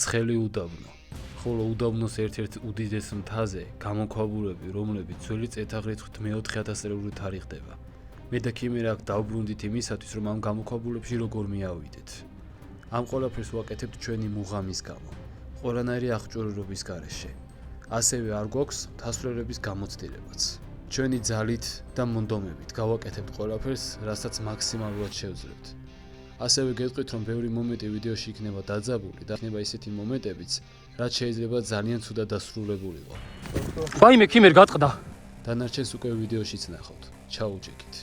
ცხელი უდაბნო. ხოლო უდაბნოს ერთ-ერთ უდიდეს მთაზე გამოქვაბულები, რომლებიც ძველი წელთაღრიცხვით მე-4000 წლიური თარიღდება. მე და ქიმერა აქ დავბრუნდით იმისათვის, რომ ამ გამოქვაბულებში როგორ მიავიდეთ. ამ ყველაფერს ვაკეთებთ ჩვენი მუღამის გამო, ყველანაირი აღჭურვილობის გარეშე. ასევე არ გვაქვს მთასვლელების გამოცდილებაც. ჩვენი ძალით და მონდომებით გავაკეთებთ ყველაფერს, რასაც მაქსიმალურად შევძლებთ. ასევე გეტყვით, რომ ბევრი მომენტი ვიდეოში იქნება დაძაბული და იქნება ისეთი მომენტებიც, რაც შეიძლება ძალიან ცუდად დასრულებულიყო. ვაიმე, ქიმერ გაწყდა. დანარჩენს უკვე ვიდეოშიც ნახავთ. ჩაუჯექით.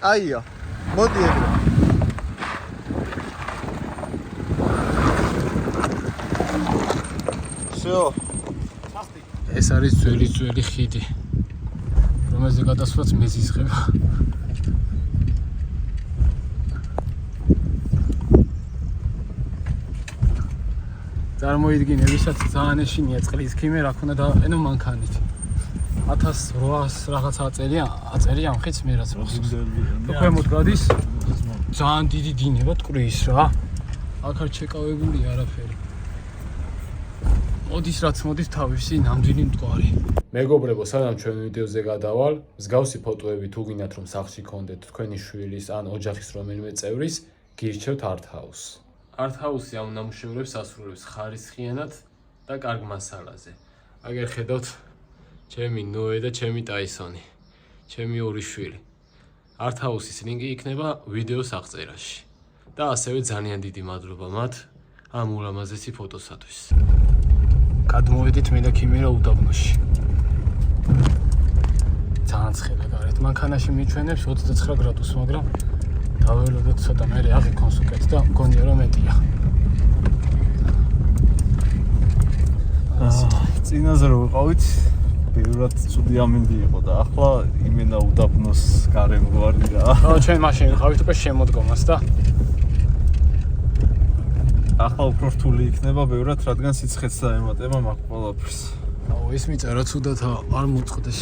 კაია. მოდი ეგრე. всё. ეს არის ძველი ხიდი, რომელზე გადასვლაც მეზიზღება. წარმოიდგინე, ვისაც ძალიან ეშინია წყლის ქიმერა, აქ უნდა დავაყენო მანქანით. 1800 რაღაცა აწერია ამ ხიდს მე რაც როხს. ქვემოთ გადის ძალიან დიდი დინება ტყრის რა. აქ არ ჩეკავებული არაფერი. მოდის თავისი ნამდვილი მტკვარი. მეგობრებო, სანამ ჩვენ ვიდეოზე გადავალ, მსგავსი ფოტოები თუ გინდათ რომ სახლში გქონდეთ თქვენი შვილის ან ოჯახის რომელიმე წევრის, გირჩევთ Art House. Art House-ი ამ ნამუშევრებს ასრულებს ხარისხიანად და კარგ მასალაზე. აგერ ხედავთ ჩემი ნოე და ჩემი ტაისონი, ჩემი ორი შვილი. Art House-ის ლინკი იქნება ვიდეოს აღწერაში. და ასევე ძალიან დიდი მადლობა მათ ამ ულამაზესი ფოტოსათვის. გადმოვედით მე და ქიმერა უდაბნოში. ძალიან ცხელა გარეთ. მანქანაში მიჩვენებს 29 გრადუსს, მაგრამ დაველოდოთ ცოტა მერე აღიქონს უკეთ და მგონია რომ მეტია. წინაზე რო ვიყავით, ბევრად ცუდი ამინდი იყო და ახლა იმენა უდაბნოს გარემო ვარ რა. ჩვენ მაშინ ვიყავით უკვე შემოდგომას და ახლა უფრო რთული იქნება ბევრად, რადგან სიცხეც დაემატება მაგ ყველაფერს. ეს მიწერა ცუდად არ მოწყდეს.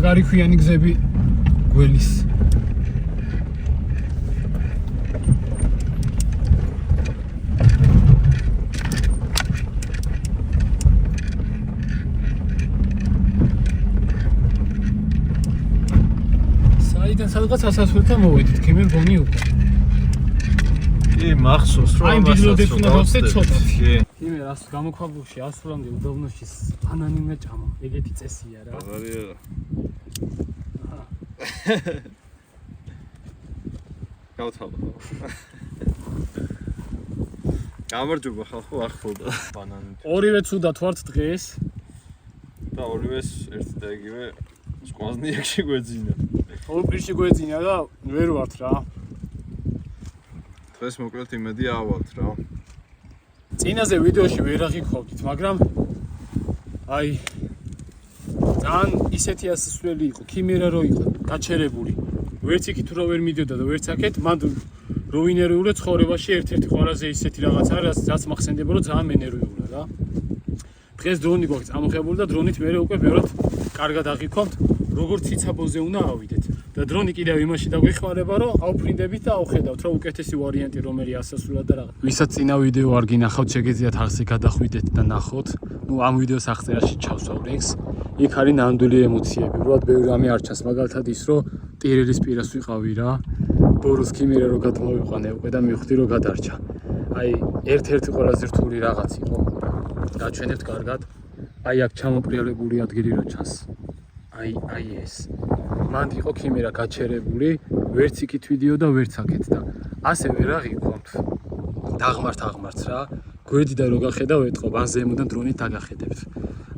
მაგარი ქვიანი გზები გველის. საიდან სადღაც ასასვლელთან მოვედით, ქიმერ გონი უკვე. კი, მახსოვს რომ აი ბილოდებს უნდა გავხსნით ცოტა. კი, რას გამოქვაბულში ასვლამდე უდაბნოში ბანანი უნდა ჭამო. ეგეთი წესია რა. აღარია. გავთავო. გამარჯობა ხალხო, ახლა ბანანი. ორივე ცუდად ვართ დღეს და ორივეს ერთ და იგივე სკვაზნიაკში გვეძინა. ორ პირში გვეძინა და ვერ ვართ რა. დღეს მოკლედ იმედი ავალთ რა. წინაზე ვიდეოში ვერ აღიქვავდით, მაგრამ აი ძალიან ისეთი ასასვლელი იყო, ქიმერა რო იყო გაჩერებული. ვერც იქით თუ რა ვერ მიდიოდა და ვერც აქეთ, მანდ რო ვინერვიულე ცხოვრებაში ერთ-ერთი ყველაზე ისეთი რაღაც არის, რაც მახსენდება, რომ ძალიან მენერვიულა რა. დღეს დრონი გვაქვს წამოღებული და დრონით მე უკვე ბევრად კარგად აღიქვამთ. როგორც ციცაბოზე უნდა ავიდეთ და დრონი კიდევ იმაში დაგვეხმარება რომ ავფრინდებით და ავხედავთ რომ უკეთესი ვარიანტი რომელი ასასრულა და რაღაც. ვისაც წინა ვიდეო არ გინახავთ შეგიძლიათ ახლა გადახვიდეთ და ნახოთ. ნუ ამ ვიდეოს აღწერაში ჩავსვავ ლინკს. იქ არის ნამდვილი ემოციები. უბრალოდ ბევრი რამე არ ჩანს. მაგალითად ის რომ ტირელის პირას ვიყავი რა. ბოროს ქიმერა რო გადმოვიყვანე უკვე და მივხვდი რომ გადარჩა. აი ერთ-ერთი ყველაზე რთული რაღაც იყო. გაჩვენებთ კარგად. აი აქ ჩამოპრიალებული ადგილი რო ჩანს. აი ეს. მანდ იყო ქიმერა გაჩერებული, ვერც იქით ვიდეო და ვერც აქეთ და ასე ვერ აღიქვამთ. დაღმართ რა. გვერდიდან რო გახედავ ეთყობ, ან ზემოდან დრონით დაგახედებთ.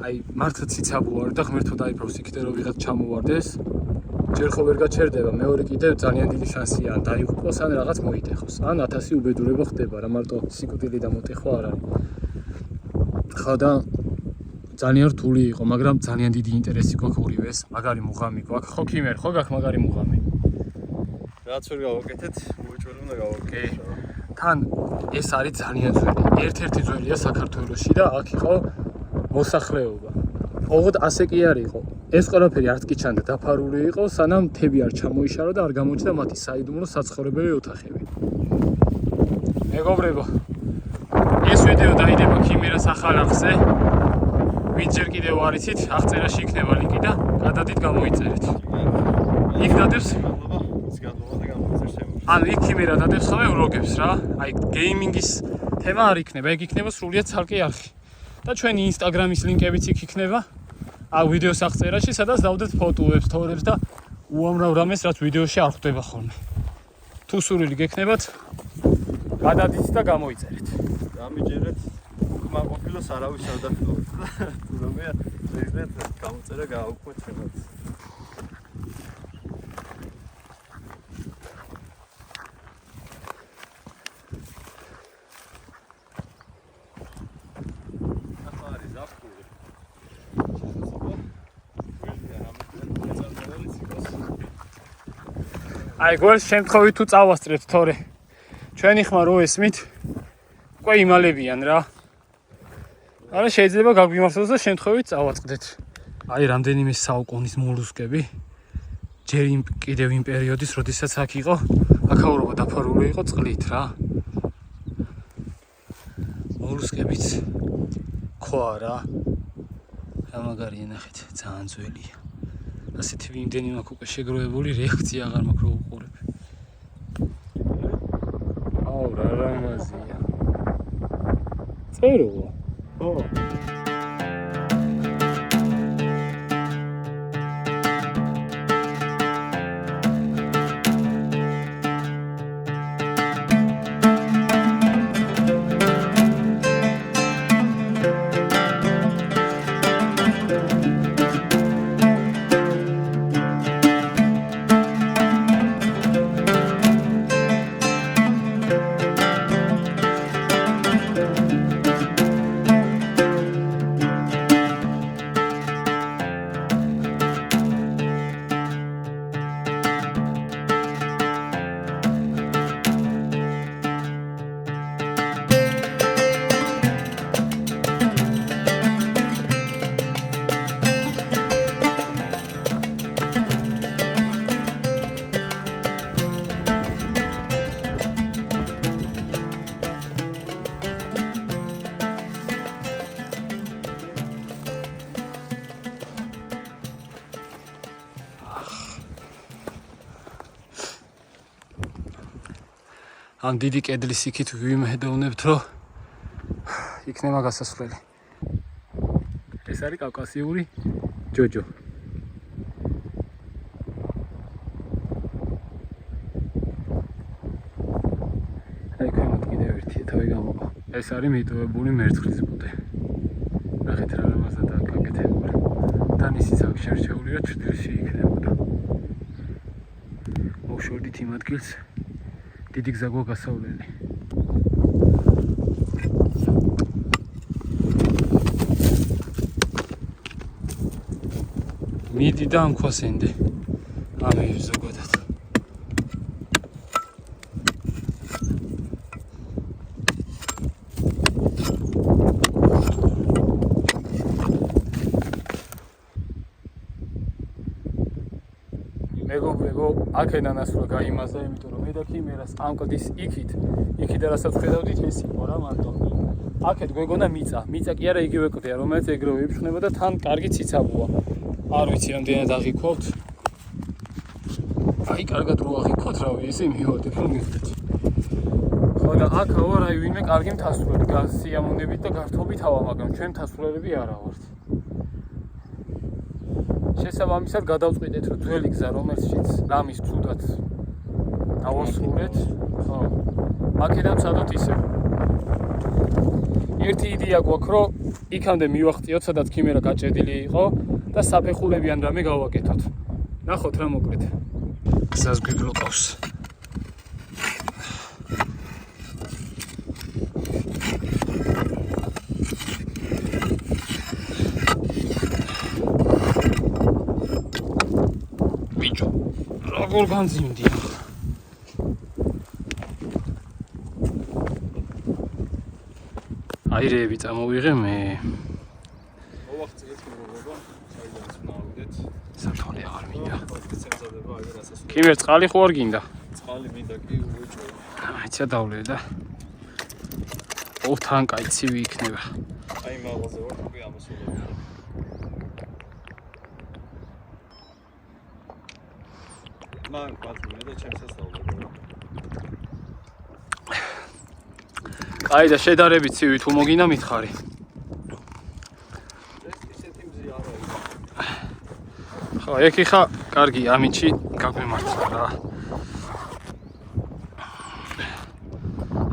აი მართლა ციცაბო არ და ღმერთო დაიფროს იქიდან რომ ვიღაც ჩამოვარდეს. ჯერ ხო ვერ გაჩერდება, მეორე კიდევ ძალიან დიდი შანსია ან დაიღუპოს ან რაღაც მოიტეხოს. ან 1000 უბედურება ხდება რა, მარტო სიკვდილი და მოტეხვა არ არის. ხო და ძალიან რთული იყო, მაგრამ ძალიან დიდი ინტერესი გვაქვს ორივეს. მაგარი მუღამი გვაქვს. ხო ქიმერ, ხო გაქვს მაგარი მუღამი? რაც ვერ გავაკეთეთ, უეჭველი უნდა გავაკეთოთ. თან ეს არის ძალიან ძველი. ერთ-ერთი ძველია საქართველოში და აქ იყო მოსახლეობა. ოღონდ ასე კი არ იყო. ეს ყველაფერი არც კი ჩანდა დაფარული იყო, სანამ მთები არ ჩამოიშალა და არ გამოჩნდა მათი საიდუმლო საცხოვრებელი ოთახები. მეგობრებო, ეს ვიდეო დაიდება ქიმერას ახალახზე. ვინც ჯერ კიდევ არ იცით, აღწერაში იქნება ლინკი და გადადით გამოიწერეთ. იქ დადებს ანუ იქ ქიმერა დადებს ხოლმე ვლოგებს რა. აი გეიმინგის თემა არ იქნება, ეგ იქნება სრულიად ცალკე არხი. და ჩვენი ინსტაგრამის ლინკებიც იქ იქნება. აი ვიდეოს აღწერაში, სადაც დავდეთ ფოტოებს, თორებს და უამრავ რამეს, რაც ვიდეოში არ ხვდება ხოლმე. თუ სურვილი გექნებათ, გადადით და გამოიწერეთ. გამიჯერეთ. მაყოფილოს არავის არ დახტოვეთ. თუ რომია, შეგიძლიათ გამოწერა გააუქმოთ ხელად. აი გველს შემთხვევით თუ წავასწრებთ თორე ჩვენი ხმა რო ესმით უკვე იმალებიან რა. არა შეიძლება გაგვიმართოს და შემთხვევით წავაწყდეთ. აი რამდენიმე საუკუნის მოლუსკები ჯერ კიდევ იმ პერიოდის როდესაც აქ იყო აქაურობა დაფარული იყო წყლით რა. მოლუსკებიც ქვა რა. რა მაგარია ნახეთ, ძალიან ძველია. ასეთი ვიმდენი მაქვს უკვე შეგროვებული, რეაქცია აღარ მაქვს რო უყურებ. აუ რა რამაზია. წეროა. ხო. ამ დიდი კედლის იქით ვიმედოვნებთ, რომ იქნება გასასვლელი. ეს არის კავკასიური ჯოჯო. აი ქვემოთ კიდევ ერთი თავი გამოყვა. ეს არის მიტოვებული მერცხლის ბუდე. ნახეთ რა რამაზადაა გაკეთებული. თან ისიც აქ შერჩეული, რომ ჩრდილში იქნებოდა. მოვშორდით იმ ადგილს. დიდი გზა გვაქვს გასავლელი. მიდი და ამ ქვას ენდე. ამეებს ზოგადად. მეგობრებო, აქედან ასვლა გაიმაზა, იმიტომ რომ მე და ქიმერას ამკლდის იქით და რასაც ხედავდით ეს იყო რა მარტო. აქეთ გვეგონა მიწა კი არა იგივე კლდეა, რომელიც ეგრევე იფრხნება და თან კარგი ციცაბოა. არ ვიცი რამდენად აღიქვავთ. აი, კარგად რო აღიქვათ, რავი, ესე მივოდეთ, რომ მივხვდეთ. ხო და აქაო რა ვინმე კარგი მთასვლელი, გასიამოვნებით და გართობით ჰავა, მაგრამ ჩვენ მთასვლელები არა ვართ. შესაბამისად გადავწყვიტეთ, რომ ძველი გზა, რომელშიც რამის ცუდად დავასრულეთ, ხო, აქედან ვცადოთ ისევ. ერთი იდეა გვაქვს, რომ იქამდე მივახტიოთ, სადაც ქიმერა გაჭედილი იყო და საფეხურებიან რამე გავაკეთოთ. ნახოთ რა მოკლედ. გზას გვიბლოკავს. ბიჭო, როგორ განძიმდი ახლა? აირეები წამოვიღე მე. მოვახციეთ მეგობრებო, საიდანაც ვნავიდეთ. საფრთხე აღარ მინდა. ცემზადება აი რასაც. ქიმერ წყალი ხო არ გინდა? წყალი მინდა კი უეჭო. აიცა დავლე და ოთან კაი ცივი იქნება. აი მაღალზე ვარ, უკვე ამასულები. მან პატრონი და ჩემსაც დავლე. აი და შედარებით ცივი თუ მოგინა მითხარი. ესეთი მზი არა იყო. ხო, ეკი ხა კარგი ამინჩი გაგვემართლა რა.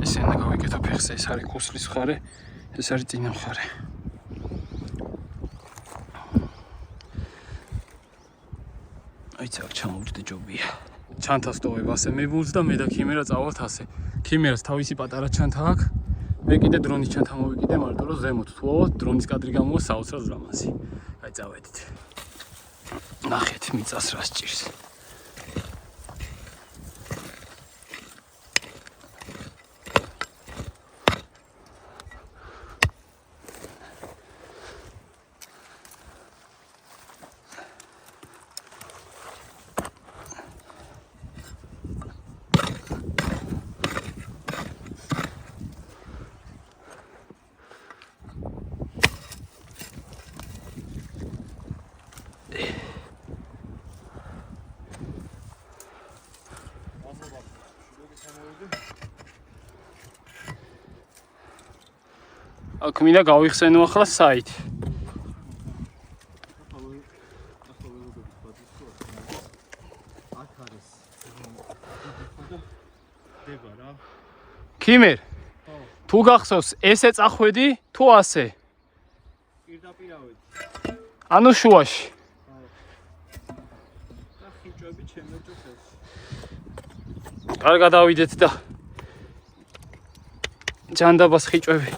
ესე უნდა გავიკეთო ფეხზე, ეს არის ქუსლის მხარე, ეს არის წინა მხარე. აი წა ჩამოვჭდე ჯობია. ჩანთას ტოვებ ასე მიბულს და მე და ქიმერა წავალთ ასე. ქიმერას თავისი პატარა ჩანთა აქვს. მე კიდე დრონის ჩანთა მოვიკიდე, მარტო რომ ზემოთ თუ ავოთ დრონის კადრი გამოვა საოცრად ლამაზი. აი წავედით. ნახეთ მიწას რა სჭირს. აქ მინდა გავიხსენო ახლა საით. ქიმერ, თუ გახსოვს, ესე წახვედი თუ ასე? პირდაპირავით. ანუ შუაში. და ხიჭები ჩემეთო ხელში. კარგად დავიდეთ და ჯანდაბას ხიჭები.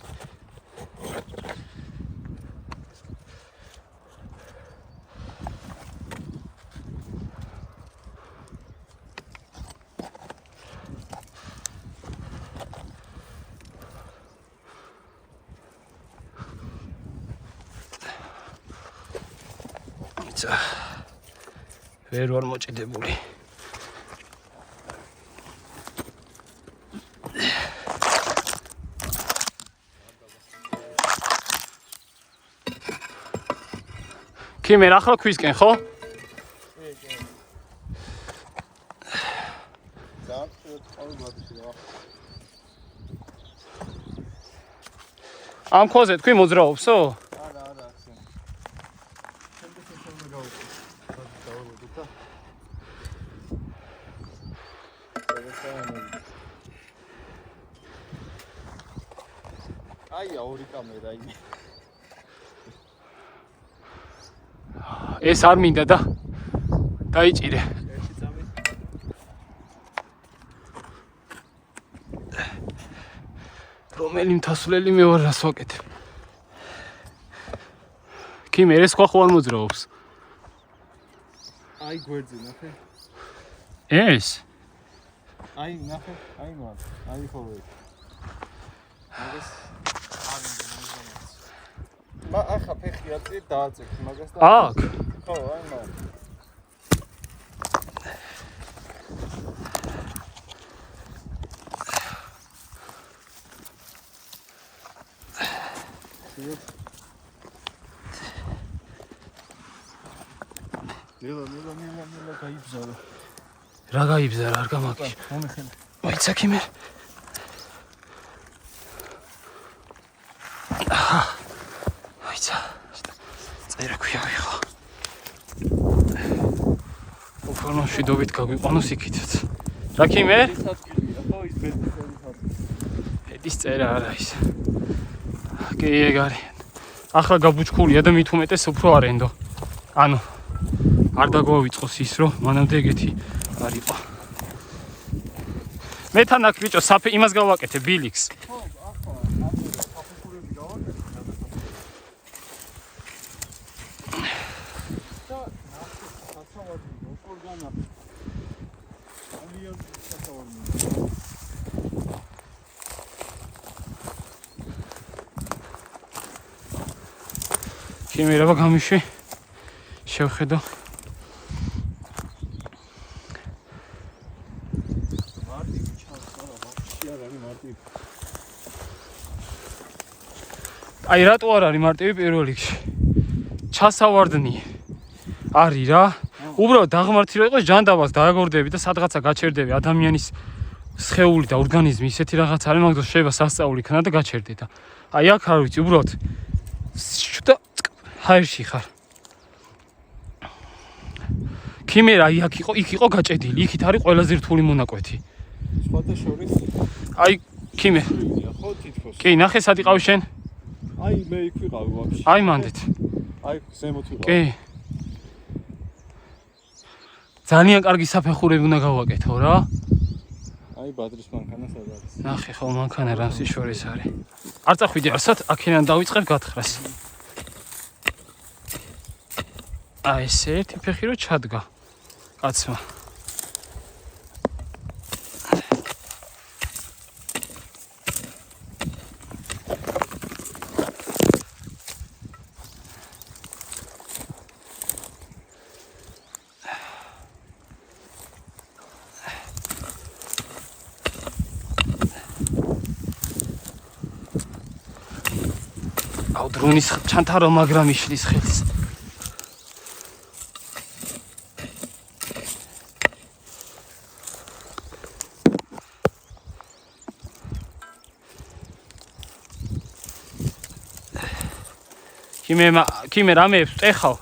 ვერ ვარ მოჭიდებული. ქიმერ ახლა ქვისკენ ხო? ამ ხოზე თქვი მოძრაობსო? აი ორი კამერა იგი. ეს არ მინდა და დაიჭირე. ერთი წამი. რომელი მთასვლელი მე ვარ რას ვაკეთებ? ქიმერ ეს ხო არ მოძრაობს? აი გვერდზე ნახე. ეს? აი ნახე, აი მან. აი ხოლმე. მაგას არ მინდა მომზამოს. ახლა ფეხი აწი დააწექ მაგას და აქ. ხო, აი მან. ნელა გაიბზარო. რა გაიბზარა არ გამაგიჟ. მომეხელა. მოიცა ქიმერ. მოიცა. წერა ქვია ვიღო. უფორმა შვიდობით გაგვიყვანოს იქითაც. რა ქიმერ? ედის წერა არა ის. კი ეგარი. ახლა გაბუჩქულია და მით უმეტეს უფრო არენდო. ანუ არ დაგვავიწყოს ის რომ მანამდე ეგეთი არ იყო. მე თან აქ ბიჭო საფე იმას გავაკეთე ბილიქს. ხო, ახლა საფეხურები გავაკეთე. და საცავადი ორგანა. ამიან საცავადი. ქიმერება გამიშვი. შევხედო. აი რატო არ არის მარტივი პირველ რიგში? ჩასავარდნი. არის რა. უბრალოდ დაღმართი რომ იყოს ჯანდაბას დააგორდები და სადღაცა გაჩერდები ადამიანის სხეული და ორგანიზმი ისეთი რაღაც არის, მაგ დროს შეიძლება სასწაული იქნა და გაჩერდე და აი აქ არ ვიცი უბრალოდ შუთა ჰაერში ხარ. ქიმერა აი აქ იყო, იქ იყო გაჭედილი, იქით არის ყველაზე რთული მონაკვეთი. სხვათა შორის აი ქიმე. ხო თითქოს. კი, ნახე სად იყავ შენ? აი მე იქ ვიყავი ვაფშე. აი მანდეთ. აი ზემოთ ვიყავი. კი. ძალიან კარგი საფეხურები უნდა გავაკეთო რა. აი ბადრის მანქანა სად არის? ნახე ხო მანქანა რამსის შორის არის. არ წახვიდე არსად, აქედან დავიწყებ გათხრას. აი ესე ერთი ფეხი რო ჩადგა. კაცმა. აუ დრონის ჩანთარო მაგრამ იშლის ხელს. ქიმე რამეებს წეხავ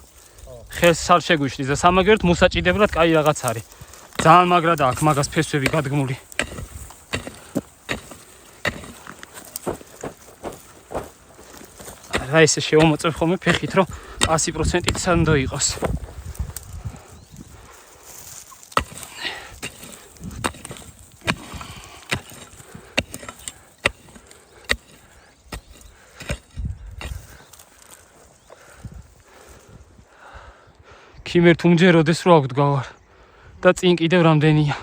ხელს არ შეგვიშლის და სამაგერად მოსაჭიდებლად კაი რაღაც არის. ძალიან მაგრად აქვს მაგას ფესვები გადგმული. რა ესე შევამოწებ ხოლმე ფეხით რომ 100%-ით სანდო იყოს. ქიმერ თუ მჯეროდეს რო აქვთ გავარ და წინ კიდევ რამდენია.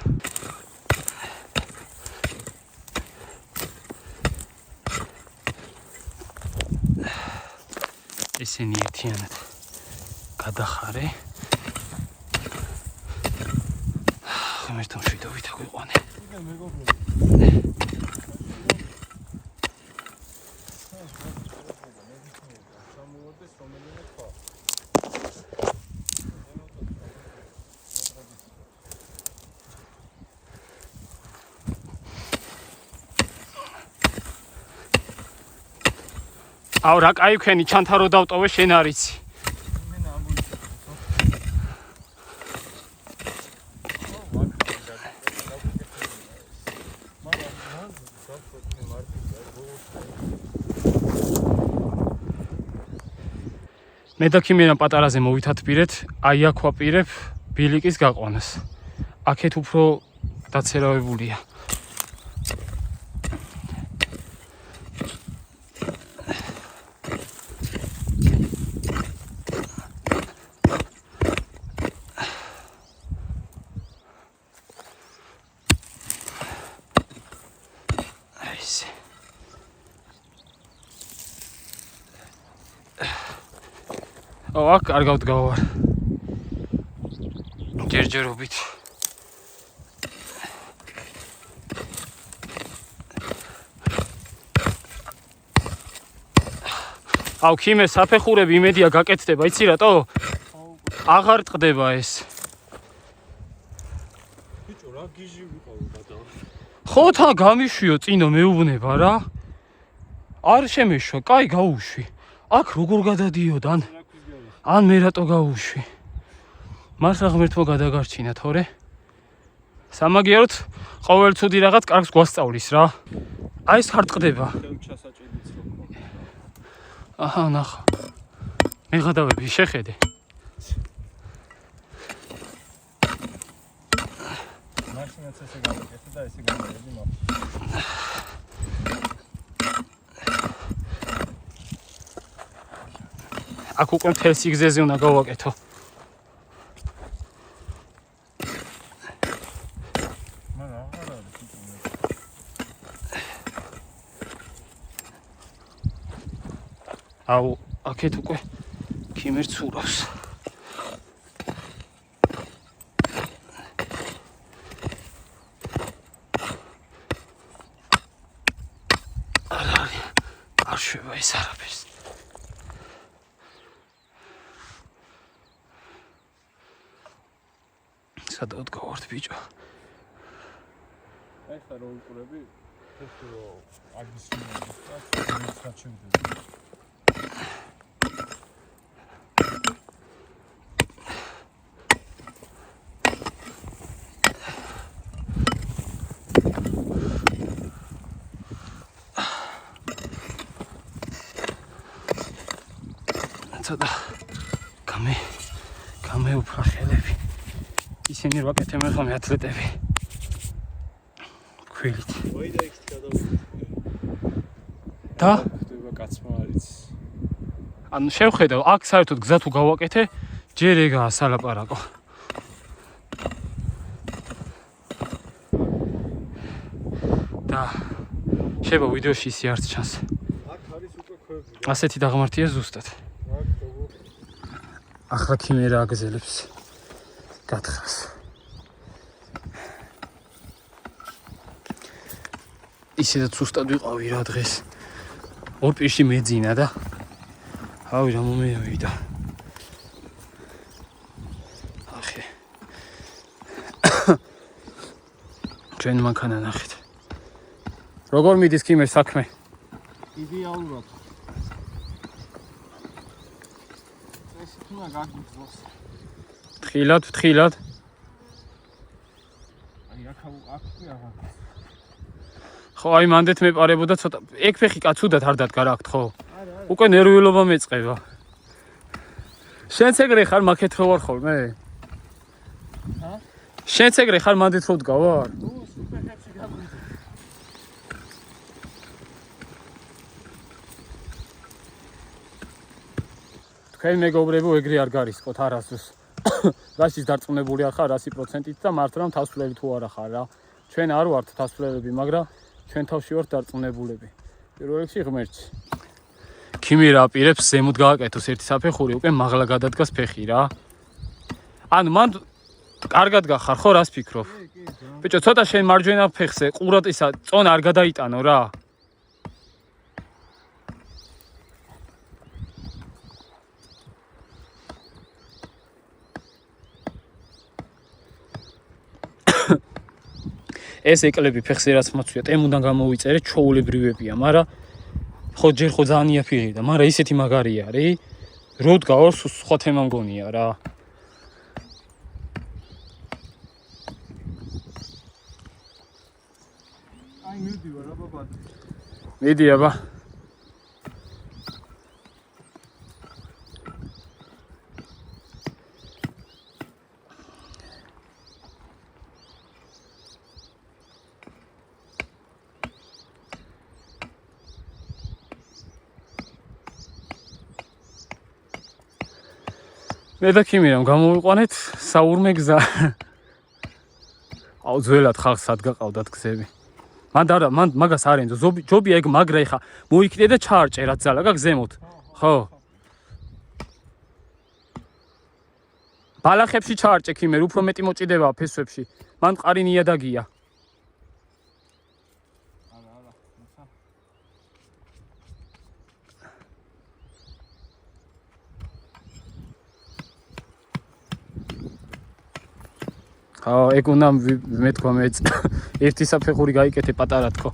ესენი ერთიანად გადახარე. ღმერთო მშვიდობით აგვიყვანე. აუ რა კაი ვქენი ჩანთარო დავტოვე შენ არიცი. მე და ქიმერამ პატარაზე მოვითათბირეთ, აი აქ ვაპირებ ბილიკის გაყვანას. აქეთ უფრო დაცერავებულია. აქ კარგავთ გავარ. ჯერჯერობით. აუ ქიმე საფეხურები იმედია გაკეთდება, იცი რატო? აღარ ტყდება ეს. ბიჭო, რა გიჟი ვიყავ გადა. ხო თა გამიშვიო წინო მეუბნება რა. არ შემეშვა, კაი გაუშვი. აქ როგორ გადადიოდან? ან მე რატო გაუშვი? მართლა ღმერთო გადაგარჩინა თორე. სამაგიეროდ ყოველ ცუდი რაღაც კარგს გვასწავლის რა. აი ეს ხარ ტყდება. აჰა, ნახა. მეღადავები შეხედე. მაშინაც ესე გავაკეთე და ესე გავაკეთე მაგ. აქ უკვე მთელ სიგზეზე უნდა გავაკეთო. აუ, აქეთ უკვე ქიმერ ცურავს. არ შევა ეს არაფერს. სადაც გავართ ბიჭო. ეხლა რო ვიყურები, ეს რო აგის მიდის, გაჩვენდება. ცოტა კამე უფრახელები. ისინი რვაკეთე მე ხომ ათლეტები. ქვილით. ვაი და იქით გადავიდე. და ხდება კაცმა არის. ანუ შევხედავ, აქ საერთოდ გზა თუ გავაკეთე, ჯერ ეგაა სალაპარაკო. და შევა ვიდეოში ისე არც ჩანს. აქ არის უკვე ქვები. ასეთი დაღმართია ზუსტად. ახლა ქიმერა აგზელებს გათხას. ისედაც სუსტად ვიყავი რა დღეს. ორ პირში მეძინა და ავი რა მომეავიდა. ახე. ჩვენ მანქანა ნახეთ. როგორ მიდის ქიმერ საქმე? იდეალურად. ეს თუნა გაგიძოს. თხილად. აი აქ კი აღარ. ხო, აი მანდეთ მეპარებოდა ცოტა. ეგ ფეხი კაცუდად არ დადგა რა აქ ხო? უკვე ნერვიულობა მეწყება. შენც ეგრე ხარ მაქეთ რო ვარ ხოლმე? ჰა? შენც ეგრე ხარ მანდეთ რო დგავარ? ნუ სუპერხებში გაგვიძე. თქვენ მეგობრებო ეგრე არ გარისკოთ არასდროს. რაშიც დარწმუნებული არ ხარ 100%-ით და მართლა თასვლელი თუ არა ხარ რა. ჩვენ არ ვართ თასვლელები, მაგრამ ჩვენ თავში ვართ დარწმუნებულები. პირველ რიგში ღმერთში. ქიმერა აპირებს ზემოთ გააკეთოს ერთი საფეხური, უკვე მაღლა გადადგას ფეხი რა. ანუ მან კარგად გახარ ხო რას ფიქრობ? ბიჭო, ცოტა შენ მარჯვენა ფეხზე ყურად ისა წონა არ გადაიტანო რა. ეს ეკლები ფეხზე რაც მოცვია, ტემუნდან გამოვიწერე, ჩოულებრივებია, მაგრამ ხო ჯერ ხო ძალიან იაფიღია, მაგრამ ისეთი მაგარია არის. რო დგავარ სხვა თემა მგონია რა. აი მივდივარ აბა ბად. მიდი აბა. მე და ქიმერამ გამოვიყვანეთ საურმე გზა. აუ ძველად ხალხს სად გაყავდათ გზები. მან მაგას არ ენძო. ჯობია ეგ მაგრა ეხა მოიქნე და ჩაარჭე რა ძალა გაგ ზემოთ. ხო. ბალახებში ჩაარჭე ქიმერ, უფრო მეტი მოჭიდება ფესვებში. მან მყარი ნიადაგია. ეგ უნდა მე თქვა მე ერთი საფეხური გაიკეთე პატარა თქო.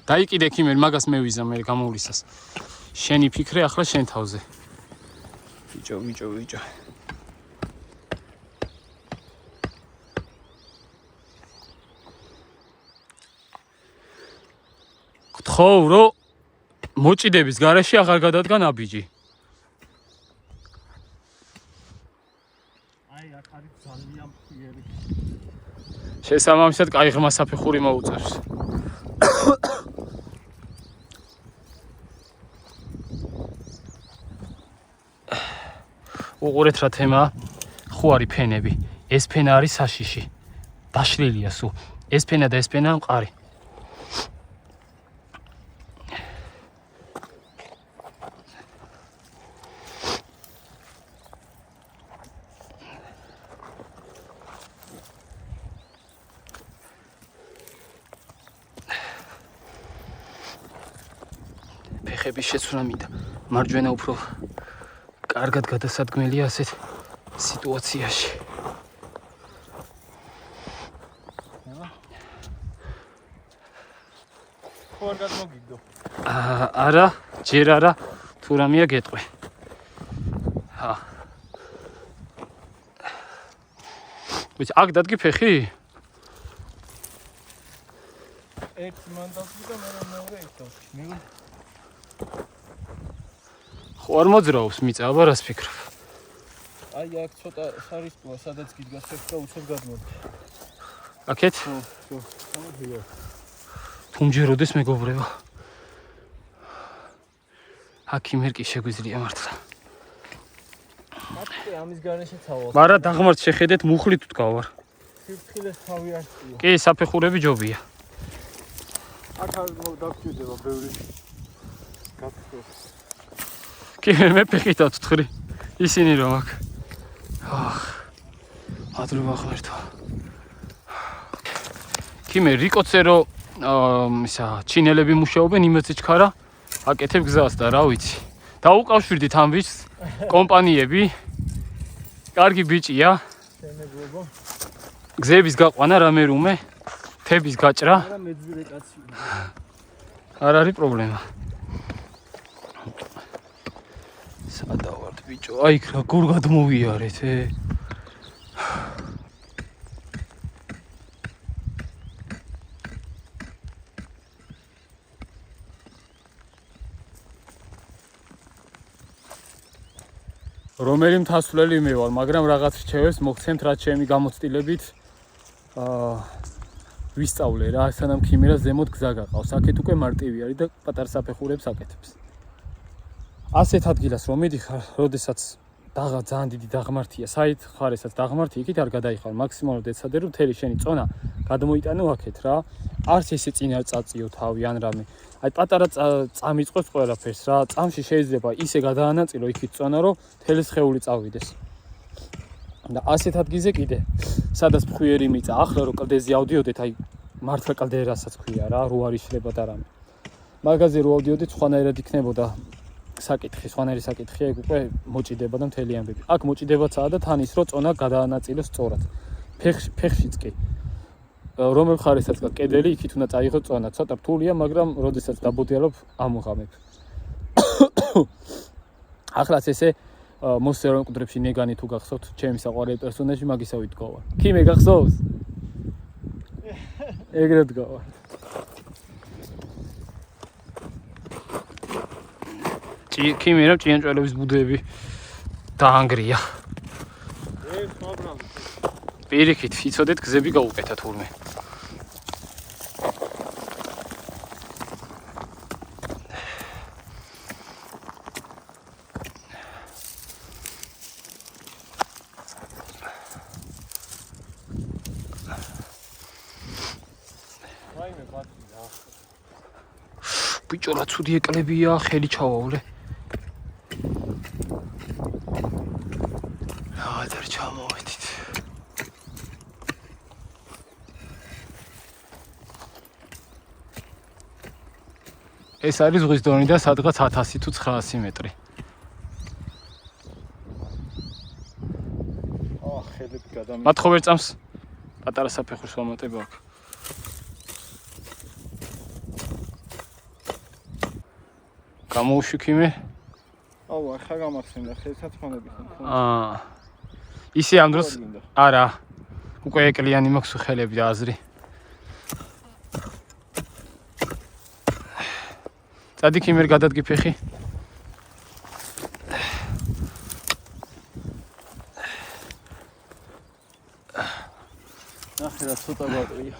დაიკიდე ქიმერ მაგას მე ვიზამ მე გამოვლისას. შენი ფიქრე ახლა შენ თავზე. ვიჭო. გთხოვ რომ მოჭიდების გარეშე აღარ გადადგან აბიჯი. აი აქ არის ძალიან ფიერი. შესაბამისად კაი ღრმა საფეხური მოუწევს. უყურეთ რა თემაა. ხო არის ფენები. ეს ფენა არის საშიში. დაშლილია სულ. ეს ფენა და ეს ფენა მყარი. ფეხების შეცვლა მინდა. მარჯვენა უფრო კარგად გადასადგმელია ასეთ სიტუაციაში. ხო არ გადმოგიგდო. არა, ჯერ არა, თუ რამეა გეტყვი. ვიცი, აქ დადგი ფეხი? ერთი მანდატი და მეორე ერთად. ხო არ მოძრაობს მიწა, აბა რას ფიქრობ? აი აქ ცოტა სარისკოა, სადაც გიდგას ფეხი და უცებ გადმოდი. აქეთ? ხო. ამოდია. თუ მჯეროდეს მეგობრებო. აქიმერ კი შეგვიძლია მართლა. მათე ამის გარეშე თავო. მაგრამ დაღმართ შეხედეთ მუხლით ვდგავარ. სიფრთხილეს თავი არწია. კი, საფეხურები ჯობია. აქ არ დაგჭირდება ბევრი. გაფრთხილ. კი მე ფეხით ავთხრი. ისინი რომ აქ. ადროვა ღმერთო. კი მე რიკოც რო ისა ჩინელები მუშაობენ იმეცი ჩქარა აკეთებ გზას და რა ვიცი. დაუკავშირდით ამ ბიჭს კომპანიები. კარგი ბიჭია. შემეგვება. გზების გაყვანა რამე რუმე, თების გაჭრა. არა მეძვირე კაცი. არ არის პრობლემა. სადა ვართ ბიჭო? აი რა გორ გადმოვიარეთ რომელი მთასვლელი მე ვარ, მაგრამ რაღაც რჩევებს მოგცემთ რაც ჩემი გამოცდილებით ვისწავლე რა, სანამ ქიმერას ზემოთ გზა გაყავს. აქეთ უკვე მარტივი არის და პატარა საფეხურებს აკეთებს. ასეთ ადგილას რომ მიდიხარ, როდესაც ძალიან დიდი დაღმართია, საით ხარ ესაც დაღმართი, იქით არ გადაიხარ, მაქსიმალურად ეცადე რომ მთელი შენი წონა გადმოიტანო აქეთ რა. არც ესე წინ არ წაწიო თავი ან რამე. აი პატარა წამიწყოს ყველაფერს რა. წამში შეიძლება ისე გადაანაწილო იქით წონა, რომ მთელი სხეული წავიდეს. და ასეთ ადგილზე კიდე, სადაც ფხვიერი მიწა, ახლა რომ კლდეზე ავდიოდეთ, აი მართლა კლდერასაც ქვია რა, რო არ იშლება და რამე. მაგაზე რო ავდიოდით, სხვანაირად იქნებოდა საკითხი, სხვანაირი საკითხია, ეგ უკვე მოჭიდება და მთელი ამბები. აქ მოჭიდებაცაა და თან ის რომ წონა გადაანაწილოს სწორად. ფეხშიც კი. რომელ ხარესაც კედელი, იქით უნდა წაიღო წონა. ცოტა რთულია, მაგრამ როდესაც დაბოდიალობ ამოღამებ. ახლაც ესე მოსერონ კუდრებში ნეგანი თუ გახსოვთ, ჩემი საყვარელი პერსონაჟი მაგისავით დგოვა. კი მე გახსოვს? ეგრეთ დგოვა. კი მე რა ჭიანჭველების ბუდეები დაანგრია. პირიქით, იცოდეთ გზები გაუკეთათ თურმე. ბიჭო რა ცუდი ეკლებია, ხელი ჩავავლე. რა ჩამოვედით. ეს არის ზღვის დონიდან სადღაც 1000 თუ 900 მეტრი. ხელები გადამი. მათ ხო ვერ წამს პატარა საფეხურის ვამატება აქვს. გამოუშვი მე? აუ, ახლა გამახსენდა, ხელსაც ხონები ხომ. ისე ამ დროს არა. უკვე ეკლიანი მაქვს ხელები და აზრი. წადი ქიმერ გადადგი ფეხი. ნახე რა ცოტა ბატრია.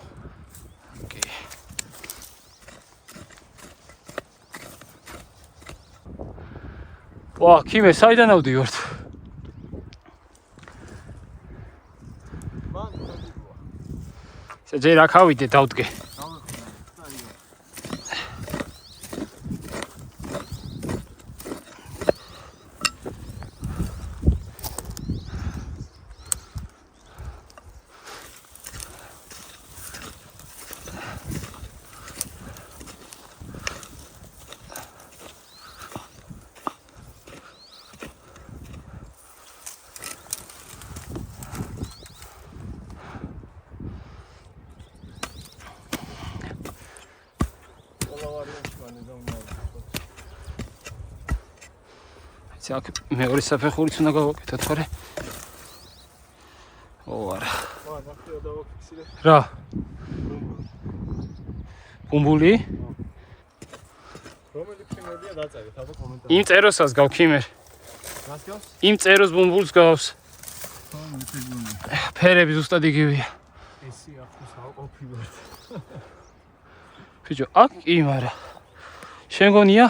ოკეი. ვა, ქიმე, საიდან ავდივართ? მან გადაგვა. ჯერ აქ ავიდე, დავდგე. აქ მეორე საფეხურიც უნდა გავაკეთოთ, ხარე? ო, არა. ნახე დავაფიქსირე. რა? ბუმბული? რომელი ქიმებია დაწერეთ, აბა კომენტარი. იმ წეროსას გავქიმერ. რას გავს? იმ წეროს ბუმბულს გავს. ხო, მეთქებული. ფერები ზუსტად იგივეა. ესი ახლა საყოფილოდ. ბიჭო, აქ კი, მარა. შენ გონია?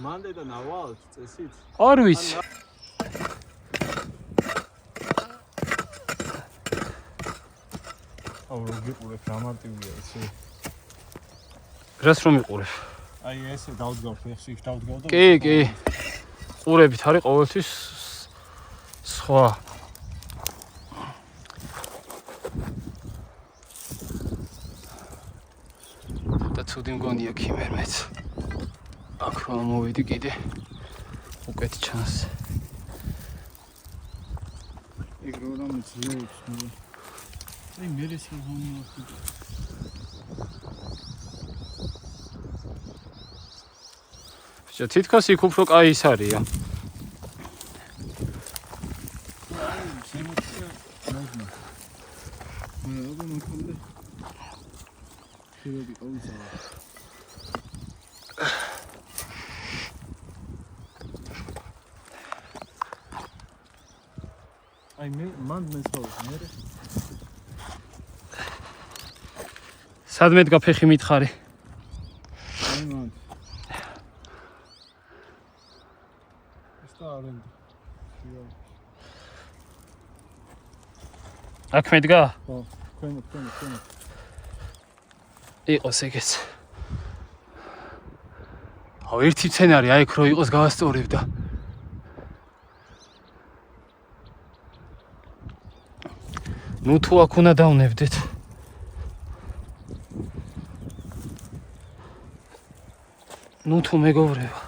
მანდე და ნავალ წესით. არ ვიცი. აუ, როგიყურებ, რამარტივია ისი. რას რომ იყურებ? აი ესე დავდგავ ფეხში, დავდგავ და კი. ყურებით არის ყოველთვის სხვა. და ცუდი მგონია ქიმერ მეც. აქ რომ მოვიდი კიდე უკეთ ჩანს. ეგ რო რამე ძლებს მე. აი მე ეს გონია ხუთ. თითქოს იქ უფრო კაი ის არია. აი მე მანდ მესაუბრე მე. სადმე დგა ფეხი მითხარი. აი მანდ. არენდა. აქ მედგა? ხო, ქვემოთ. იყოს ეგეც. აუ, ერთი სცენარი აი იქ რო იყოს გავასწორებდა. ნუ თუ აქ უნდა დავნებდეთ. ნუ თუ მეგობრება.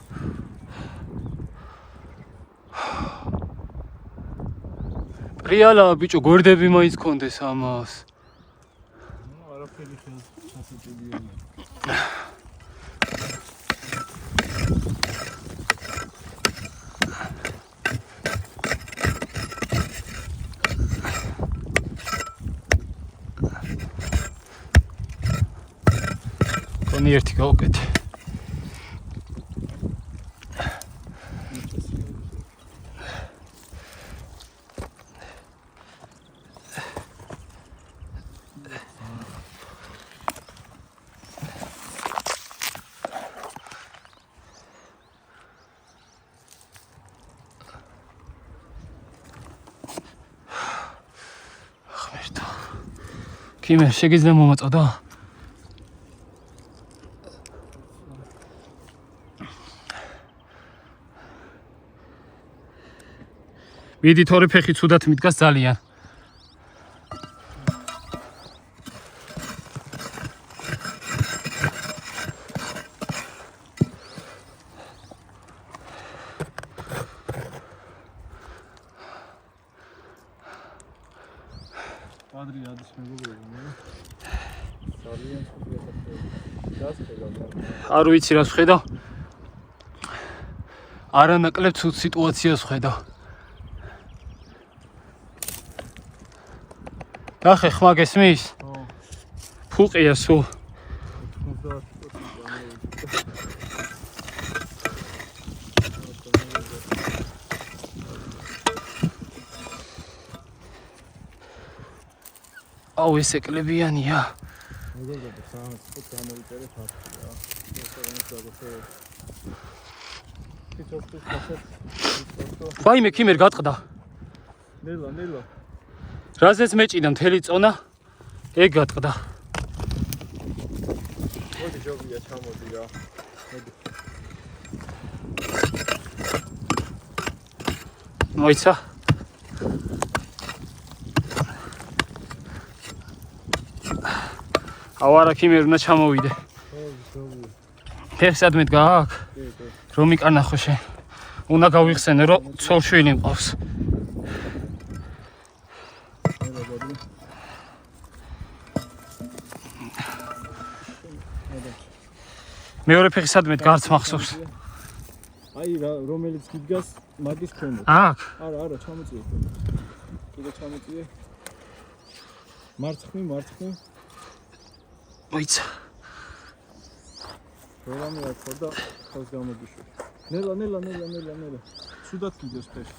პრიალა ბიჭო, გვერდები მაინც კონდეს ამას. ნუ არაფერი ხელს ჩასაწებია. კონი ერთი გავუკეთე. ქიმერ, შეგიძლია მომაწოდო? ვიდით ორი ფეხი ცუდად მიდგას ძალიან. არ ვიცი რას ხედავ. არანაკლებ ცუდ სიტუაციას ხედავ. ნახე ხმა გესმის? ფუყია სულ. აუ ეს ეკლებიანია. ვაიმე ქიმერ გატყდა. ნელა. რაზეც მეჭიდა მთელი წონა, ეგ გატყდა. მოდი ჯობია ჩამოდი რა. მოიცა. ავარა ქიმერ უნდა ჩამოვიდე. ფეხსად მეტ გააკ? რომ იკანახო შენ. უნდა გავიხსენე რომ ცოლშვილი მყავს. მეორე ფეხსად მეტ გარც მახსოვს. აი რა რომელიც გიდგას მაგის ქვემოთ. აქ? არა, ჩამოწიე. კიდე ჩამოწიე. მარცხნივ. მოიცა. რამე აქ ხარ და ხოს გამოდიშვი. ნელა. სუდად გიდგას ფეხი.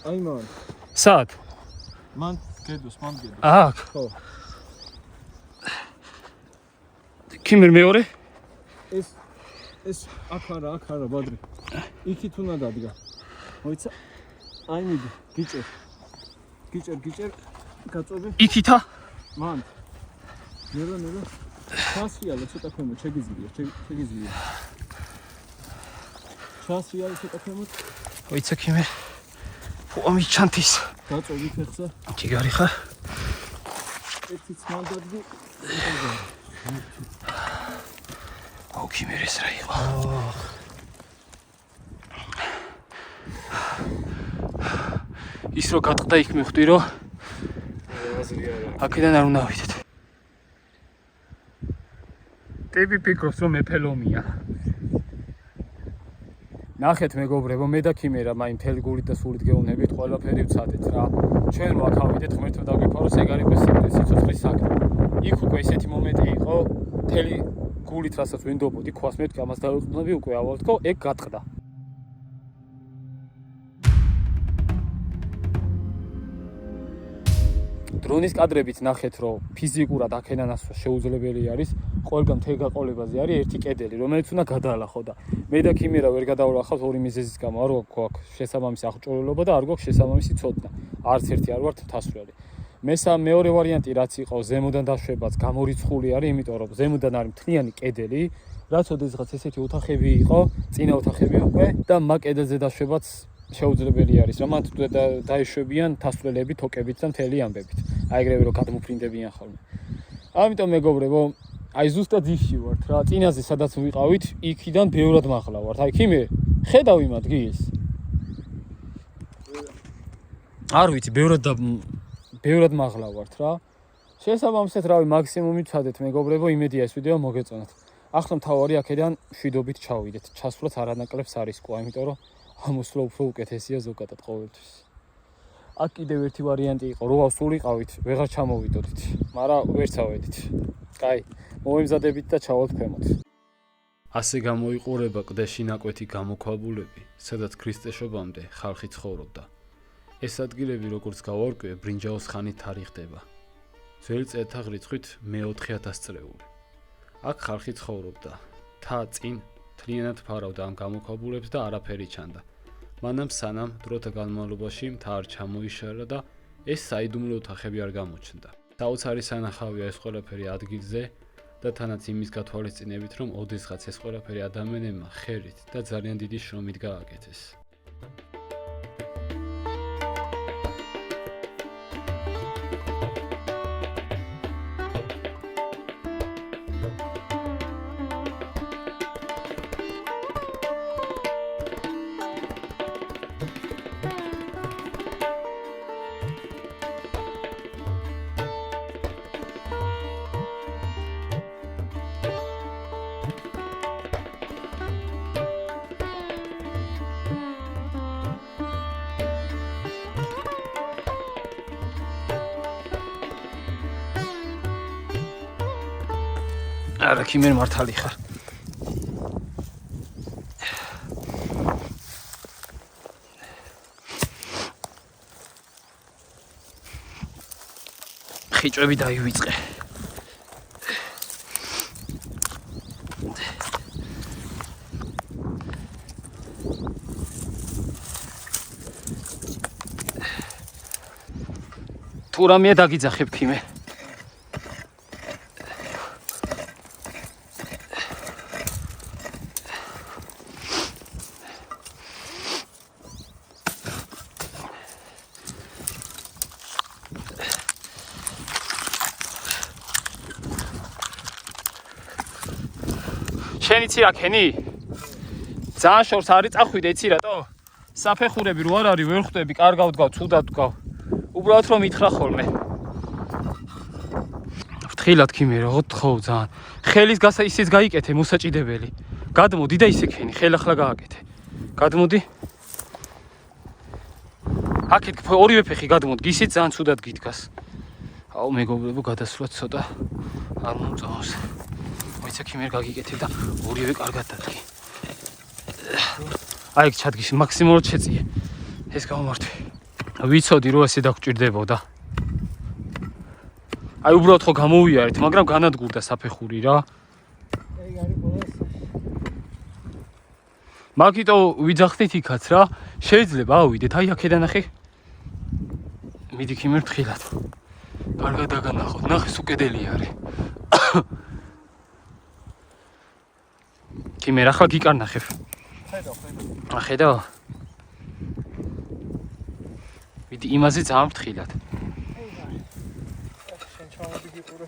აი მან. სად? მან გედოს. აქ? ხო. ქიმერ მეორე? ეს აქ არა ბადრი. იქით უნდა დადგა. მოიცა. აი მიდი, გიჭერ. გაწოვე. იქითა? მან. ნელა. ჩასრიალე ცოტა ქვემოთ, შეგიძლია. ჩასრიალე ცოტა ქვემოთ. მოიცა ქიმერ. ფუამი ჩანთის. გაწოვი ფეხსა. ჯიგარი ხარ? ერთიც მან დადგი. აუ ქიმერ ეს რა იყო? ის რო გატყდა იქ მივხვდი რომ აზრი არა. აქედან არ უნდა ვიდეთ. ტიპი ფიქრობს რომ მეფელომია. ნახეთ მეგობრებო, მე და ქიმერა მაინ მთელი გულით და სულით გეუბნებით, ყველაფერი ვცადეთ რა. ჩვენ რო აქ ავიდეთ, ღმერთმა დაგვიფაროს, ეგ არის სიცოცხლის საქმე. იქ უკვე ესეთი მომენტი იყო, მთელი გულით რასაც ვინდობოდი, ქვას მეთქი, ამას დავიწყდები უკვე ავალთ, ხო, ეგ გატყდა. დრონის კადრებით ნახეთ, რომ ფიზიკურად აქედან ასვლა შეუძლებელი არის. ყველგან მთელ გაყოლებაზე არის ერთი კედელი, რომელიც უნდა გადაალახო და მე და ქიმერა ვერ გადავლახავთ ორი მიზეზის გამო. არ გვაქვს შესაბამისი აღჭურვილობა და არ გვაქვს შესაბამისი ცოდნა. არც ერთი არ ვართ მთასვლელი. მეორე ვარიანტი რაც იყო, ზემოდან დაშვებაც გამორიცხული არის, იმიტომ რომ ზემოდან არის მთლიანი კედელი, რაც ოდესღაც ესეთი ოთახები იყო, წინა ოთახები უკვე და მაგ კედელზე დაშვებაც შეუძლებელი არის. რა მან დაეშვებიან თასვლელები, თოკებით და მთელი ამბებით. აი ეგრევე რომ გადმოფრინდებიან ხოლმე. ამიტომ მეგობრებო, აი ზუსტად ისში ვართ რა, წინაზე სადაც ვიყავით, იქიდან ბევრად მაღლა ვართ. აი ქიმე, ხედავ იმ ადგილს. არ ვიცი, ბევრად მაღლა ვართ რა. შესაბამისად, რავი, მაქსიმუმი ვცადეთ მეგობრებო, იმედია ეს ვიდეო მოგეწონათ. ახლა მთავარი აქედან შვიდობით ჩავიდეთ. ჩასვლაც არანაკლებს არის ყვა, იმიტომ რომ ამოსვლა უფრო უკეთესია ზოგადად ყოველთვის. აქ კიდევ ერთი ვარიანტი იყო, რო ავსულიყავით, ვეღარ ჩამოვიდოდით, მაგრამ ვერ წავედით. კაი, მოვემზადებით და ჩავალთ ქვემოთ. ასე გამოიყურება კლდეში ნაკვეთი გამოქვაბულები, სადაც ქრისტეშობამდე ხალხი ცხოვრობდა. ეს ადგილები, როგორც გავარკვიე, ბრინჯაოს ხანით თარიღდება. ძველი წელთაღრიცხვით მე-4000 წლეული. აქ ხალხი ცხოვრობდა. თა წინ მთლიანად ფარავდა ამ გამოქვაბულებს და არაფერი ჩანდა. მანამ სანამ დროთა განმავლობაში მთა არ ჩამოიშალა და ეს საიდუმლო ოთახები არ გამოჩნდა. საოცარი სანახავია ეს ყველაფერი ადგილზე და თანაც იმის გათვალისწინებით, რომ ოდესღაც ეს ყველაფერი ადამიანებმა ხელით და ძალიან დიდი შრომით გააკეთეს. არა ქიმერ მართალი ხარ. ხიჭვები დაივიწყე. თუ რამეა დაგიძახებ ქიმე. შენ იცი რა ქენი? ძალიან შორს არის წახვიდე იცი რატო? საფეხურები რო არ არის ვერ ხვდები, კარგავ დგავ, ცუდად დგავ. უბრალოდ რომ მითხრა ხოლმე. ფრთხილად ქიმე რა, ოთხო ძალიან. ხელის გასა ისიც გაიკეთე მოსაჭიდებელი. გადმოდი და ისე ქენი, ხელ ახლა გააკეთე. გადმოდი. აქეთ ორივე ფეხი გადმოდი, ისიც ძალიან ცუდად გიდგას. აუ მეგობრებო, გადასვლაც ცოტა არ მომწონს. მოიცა ქიმერ გაგიკეთებ და ორივე კარგად დადგე. აი ეგ ჩადგის მაქსიმალურად შეწიე. ეს გამომართვე. ვიცოდი რომ ესე დაგჭირდებოდა. აი უბრალოდ ხო გამოვიარეთ, მაგრამ განადგურდა საფეხური რა. ეგ არის ბოლოს. მაგიტო ვიძახდით იქაც რა. შეიძლება ავიდეთ, აი აქედან ნახე. მიდი ქიმერ ფრთხილად. კარგად დაგანახოთ, ნახე სუკედელი არის. ქიმერ ახლა გიკარნახებ. ხედავ. მიდი იმაზე ძალიან ფრთხილად. შენ ჩამოდი გიყურე.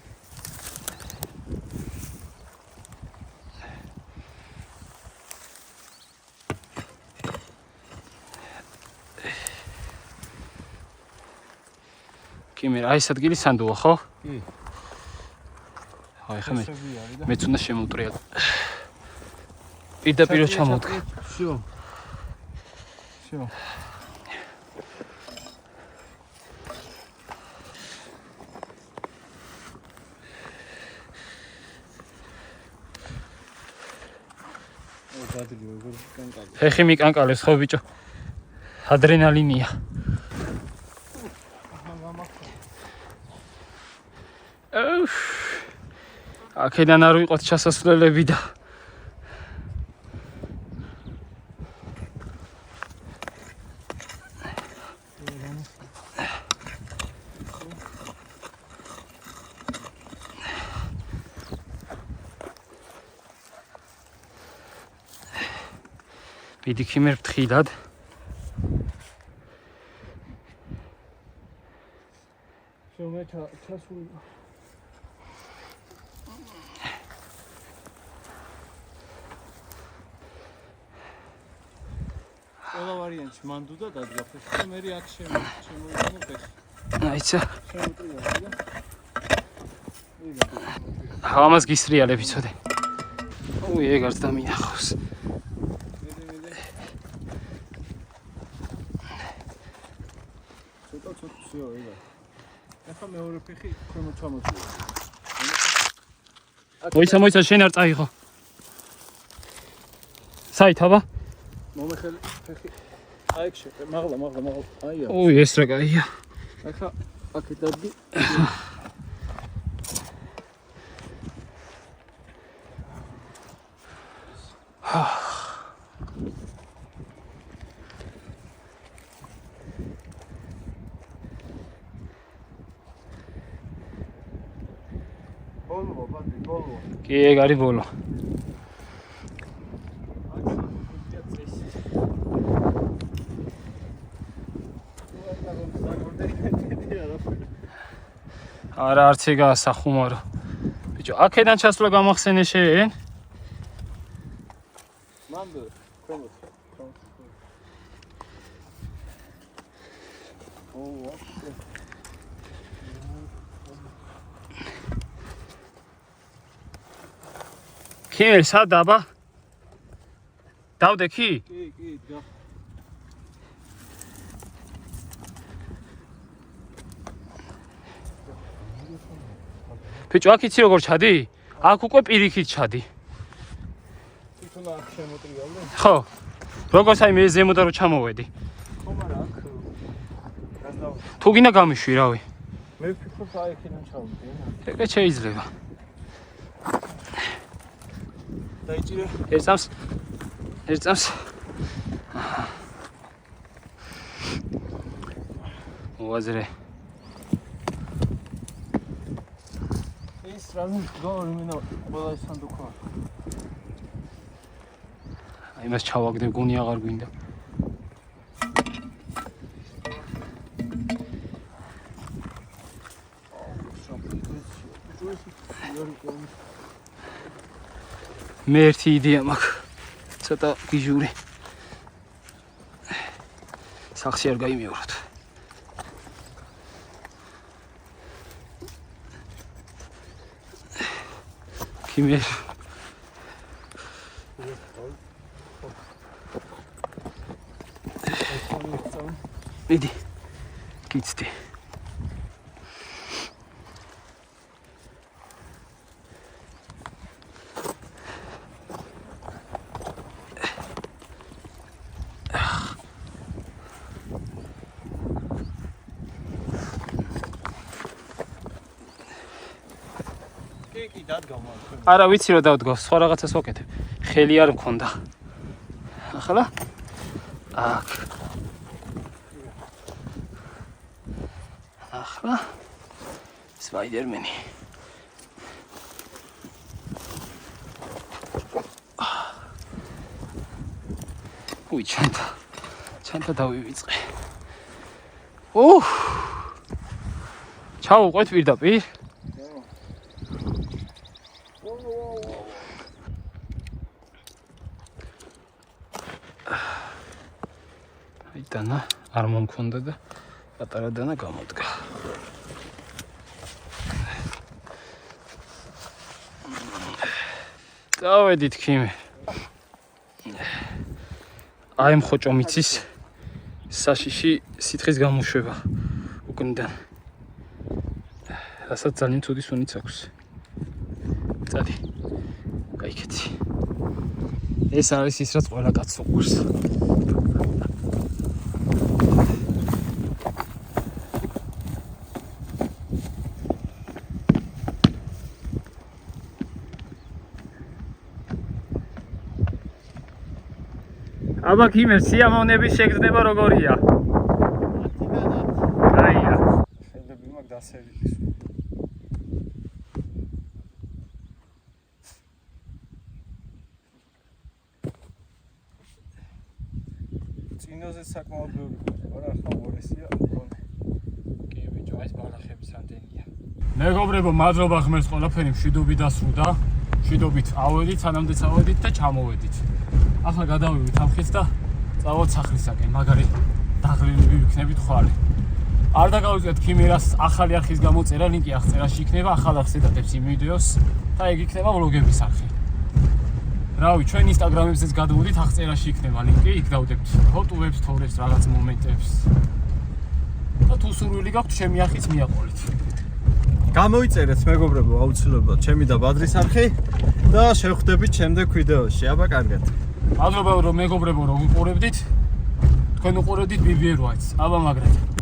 ქიმერ აი ეს ადგილი სანდოა ხო? კი. აი ხა მეც უნდა შემოვტრია. პირდაპირ ჩამოვდგა. Всё. Всё. ფეხი მიკანკალებს ხო ბიჭო? ადრენალინია. აქედან არ ვიყოთ ჩასასვლელები და მიდი ქიმერ ფრთხილად. შენ ჩასული. ყველა ვარიანტი მანდუდა დადგა ფეხი და მე აქ შემოვიდანო ფეხი. აიცა. შემოტრია და ამას გისრიალებ იცოდე. უი ეგ არც დამინახავს. Всё, იღა. ახლა მეორე ფეხი ქვემოთ ჩამოწია. მოიცა შენ არ წაიღო. საითავა? მომეხელი ფეხი. აი ეგ შეკე, მაღლა. აია. უი ეს რა კაია. ახლა აქეთ დადგი. ბოლო. კი ეგ არის ბოლო. არა არც ეგაა სახუმარო. ბიჭო, აქედან ჩასვლა გამახსენე შენ? მანდ ქვემოთ. ქიმერ სად აბა? დავდე კი? კი, და. ბიჭო, აქ იცი როგორ ჩადი? აქ უკვე პირიქით ჩადი. თვითონ აქ შემოტრიალე? ხო. როგორც აი მე ზემოდან რო ჩამოვედი. ხომ არა აქ გასდავ. თუ გინდა გამიშვი, რავი. მე ვფიქრობ აი აქედან ჩავდი. ეგრე შეიძლება. დაიჭირე. ერთს. მოაზრე. ის რამე გორი მენა ყველა ის სანდუქა. აი მას ჩავაგდებ, გუნი აღარ გვინდა. მე ერთი იდეა მაქვს. ცოტა გიჟური. სახში არ გაიმეოროთ. კიმე მიდი კიცდი კი დადგამა. არა ვიცი რომ დავდგო, სხვა რაღაცას ვაკეთებ. ხელი არ მქონდა. ახლა აქ. ახლა სპაიდერმენი. უი, ჩანთა დავივიწყე. ჩავუყვეთ პირდაპირ. დანა არ მომქონდა და პატარა დანა გამოდგა. დავედით ქიმე. აი მხოჭო მიცის საშიში სითხის გამოშვება უკნიდან. რასაც ძალიან ცუდი სუნიც აქვს. წადი. გაიქეცი. ეს არის ის რაც ყველა კაცს უყვარს. აბა ქიმერ სიამოვნების შეგრძნება როგორია? აია. ხელები მაგ დასერილი. წინოზე საკმაოდ ბევრი ყურება რა, ახლა უარესია მგონი. კი ბიჭო, ეს ბალახების ამდენია. მეგობრებო, მადლობა ღმერთს ყველაფერი მშვიდობით დასრულდა. მშვიდობით ავედით, სანამდეც ავედით და ჩამოვედით. ახლა გადავივით ამხით და წავალთ სახლისაკენ, მაგარი დაღლილი ვიქნებით ხვალე. არ დაგავიწყეთ ქიმერას ახალი არხის გამოწერა, ლინკი აღწერაში იქნება, ახალ არხს ედატებს იმ ვიდეოს და ეგ იქნება ვლოგების არხი. რავი, ჩვენ ინსტაგრამებზეც გადავიდით, აღწერაში იქნება ლინკი, იქ დავდებთ ფოტოებს, თორებს, რაღაც მომენტებს. და თუ სურვილი გაქვთ, ჩემი არხიც მიაყოლით. გამოიწერეთ მეგობრებო, აუცილებლად ჩემი და ბადრის არხი და შევხვდებით შემდეგ ვიდეოში. აბა კარგად. მადლობა რომ მეგობრებო რომ უყურებდით. თქვენ უყურებდით BBR White-ს. აბა მაგრად.